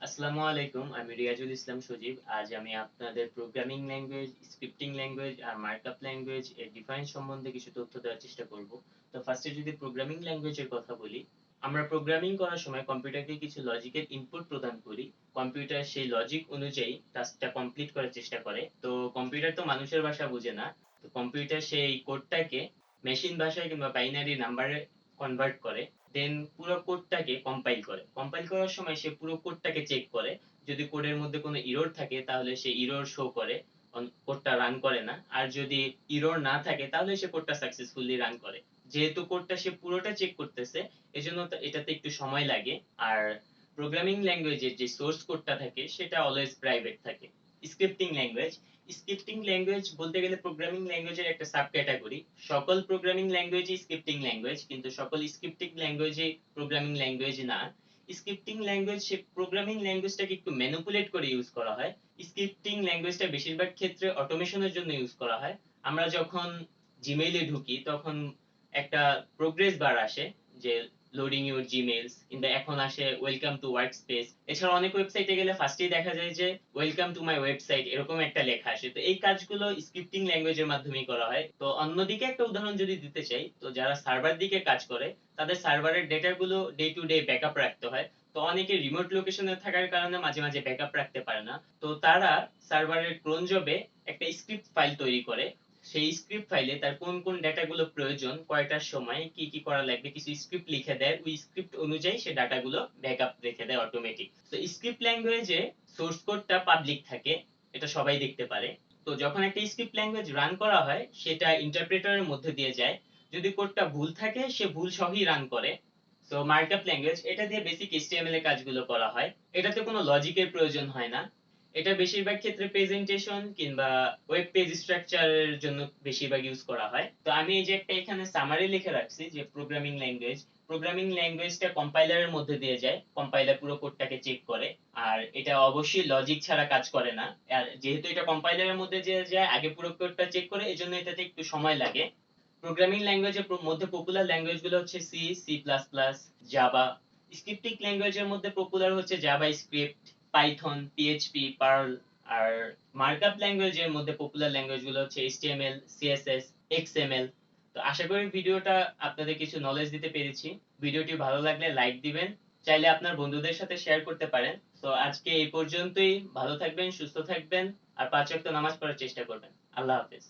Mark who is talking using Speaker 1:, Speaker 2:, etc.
Speaker 1: আসসালামু আলাইকুম, আমি রিয়াজুল ইসলাম সজীব। আজ আমি আপনাদের প্রোগ্রামিং ল্যাঙ্গুয়েজ, স্ক্রিপ্টিং ল্যাঙ্গুয়েজ আর মার্কআপ ল্যাঙ্গুয়েজ এর ডিফারেন্স সম্বন্ধে কিছু তথ্য দেওয়ার চেষ্টা করব। তো ফার্স্টে যদি প্রোগ্রামিং ল্যাঙ্গুয়েজের কথা বলি, আমরা প্রোগ্রামিং করার সময় কম্পিউটারকে কিছু লজিকের ইনপুট প্রদান করি। কম্পিউটার সেই লজিক অনুযায়ী টাস্কটা কমপ্লিট করার চেষ্টা করে। তো কম্পিউটার তো মানুষের ভাষা বুঝে না। তো কম্পিউটার সেই কোডটাকে মেশিন ভাষায় কিংবা বাইনারি নাম্বারে কনভার্ট করে, দেন পুরো কোডটাকে কম্পাইল করে। কম্পাইল করার সময় সে পুরো কোডটাকে চেক করে। যদি কোডের মধ্যে কোনো ইরর থাকে তাহলে সে ইরর শো করে, কোডটা রান করে না। আর যদি ইরর না থাকে তাহলে সে কোডটা সাকসেসফুলি রান করে। যেহেতু কোডটা সে পুরোটা চেক করতেছে, এজন্য এটাতে একটু সময় লাগে। আর প্রোগ্রামিং ল্যাঙ্গুয়েজের যে সোর্স কোডটা থাকে সেটা অলওয়েজ প্রাইভেট থাকে। স্ক্রিপ্টিং ল্যাঙ্গুয়েজ, স্ক্রিপ্টিং ল্যাঙ্গুয়েজ বলতে গেলে প্রোগ্রামিং ল্যাঙ্গুয়েজের একটা সাব ক্যাটাগরি। সকল প্রোগ্রামিং ল্যাঙ্গুয়েজই স্ক্রিপ্টিং ল্যাঙ্গুয়েজ, কিন্তু সকল স্ক্রিপ্টিং ল্যাঙ্গুয়েজই প্রোগ্রামিং ল্যাঙ্গুয়েজ না। স্ক্রিপ্টিং ল্যাঙ্গুয়েজ সে প্রোগ্রামিং ল্যাঙ্গুয়েজটাকে একটু ম্যানিপুলেট করে ইউজ করা হয়। স্ক্রিপ্টিং ল্যাঙ্গুয়েজটা বেশিরভাগ ক্ষেত্রে অটোমেশনের জন্য ইউজ করা হয়। আমরা যখন জিমেইলে ঢুকি তখন একটা প্রোগ্রেস বার আসে যে লোডিং ইউর জিমেইলস, কিন্তু এখন আসে ওয়েলকাম টু ওয়ার্ক স্পেস। এছাড়া অনেক ওয়েবসাইটে গেলে ফার্স্টেই দেখা যায় যে ওয়েলকাম টু মাই ওয়েবসাইট, এরকম একটা লেখা আসে। তো এই কাজগুলো স্ক্রিপ্টিং ল্যাঙ্গুয়েজের মাধ্যমেই করা হয়। তো অন্যদিকে একটা উদাহরণ যদি দিতে চাই, তো যারা সার্ভার দিকে কাজ করে তাদের সার্ভারের ডেটাগুলো ডে টু ডে ব্যাকআপ রাখতে হয়। তো অনেকে রিমোট লোকেশনে থাকার কারণে মাঝে মাঝে ব্যাকআপ রাখতে পারে না। তো তারা সার্ভারের ক্রোন জবে একটা স্ক্রিপ্ট ফাইল তৈরি করে। সেই স্ক্রিপ্ট ফাইলে তার কোন কোন ডেটাগুলো প্রয়োজন, কয়টার সময় কি কি করা লাগবে, কিছু স্ক্রিপ্ট লিখে দেয়। ওই স্ক্রিপ্ট অনুযায়ী সে ডাটাগুলো ব্যাকআপ রেখে দেয় অটোমেটিক। তো স্ক্রিপ্ট ল্যাঙ্গুয়েজে সোর্স কোডটা পাবলিক থাকে, এটা সবাই দেখতে পারে। তো যখন একটা স্ক্রিপ্ট ল্যাঙ্গুয়েজ রান করা হয় সেটা ইন্টারপ্রেটারের মধ্যে দিয়ে যায়। যদি কোডটা ভুল থাকে সে ভুল সহই রান করে। তো মার্কআপ ল্যাঙ্গুয়েজ, এটা দিয়ে বেসিক এইচটিএমএল এর কাজগুলো করা হয়। এটাতে কোনো লজিকের প্রয়োজন হয় না। এটা বেশিরভাগ ক্ষেত্রে প্রেজেন্টেশন কিংবা ওয়েব পেজ স্ট্রাকচারের জন্য বেশিরভাগ ইউজ করা হয়। তো আমি এই যে একটা এখানে সামারি লিখে রাখছি যে প্রোগ্রামিং ল্যাঙ্গুয়েজ, প্রোগ্রামিং ল্যাঙ্গুয়েজটা কম্পাইলারের মধ্যে দিয়ে যায়, কম্পাইলার পুরো কোডটাকে চেক করে। আর এটা অবশ্যই লজিক ছাড়া কাজ করে না। আর যেহেতু এটা কম্পাইলারের মধ্যে দিয়ে যায়, আগে পুরো কোডটা চেক করে, এজন্য এটাতে একটু সময় লাগে। প্রোগ্রামিং ল্যাঙ্গুয়েজের মধ্যে পপুলার ল্যাঙ্গুয়েজ গুলো হচ্ছে C, C plus plus, Java. Scripting ল্যাঙ্গুয়েজের মধ্যে পপুলার হচ্ছে JavaScript, Python, PHP, Perl. আর মার্কআপ ল্যাঙ্গুয়েজের মধ্যে পপুলার ল্যাঙ্গুয়েজ গুলো হচ্ছে এইচটিএমএল, সিএসএস, এক্সএমএল। তো আশা করি ভিডিওটা আপনাদের কিছু নলেজ দিতে পেরেছি। ভিডিওটি ভালো লাগলে লাইক দিবেন, চাইলে আপনার বন্ধুদের সাথে শেয়ার করতে পারেন। তো আজকে এই পর্যন্তই। ভালো থাকবেন, সুস্থ থাকবেন, আর 5 ওয়াক্ত নামাজ পড়ার চেষ্টা করবেন। আল্লাহ হাফেজ।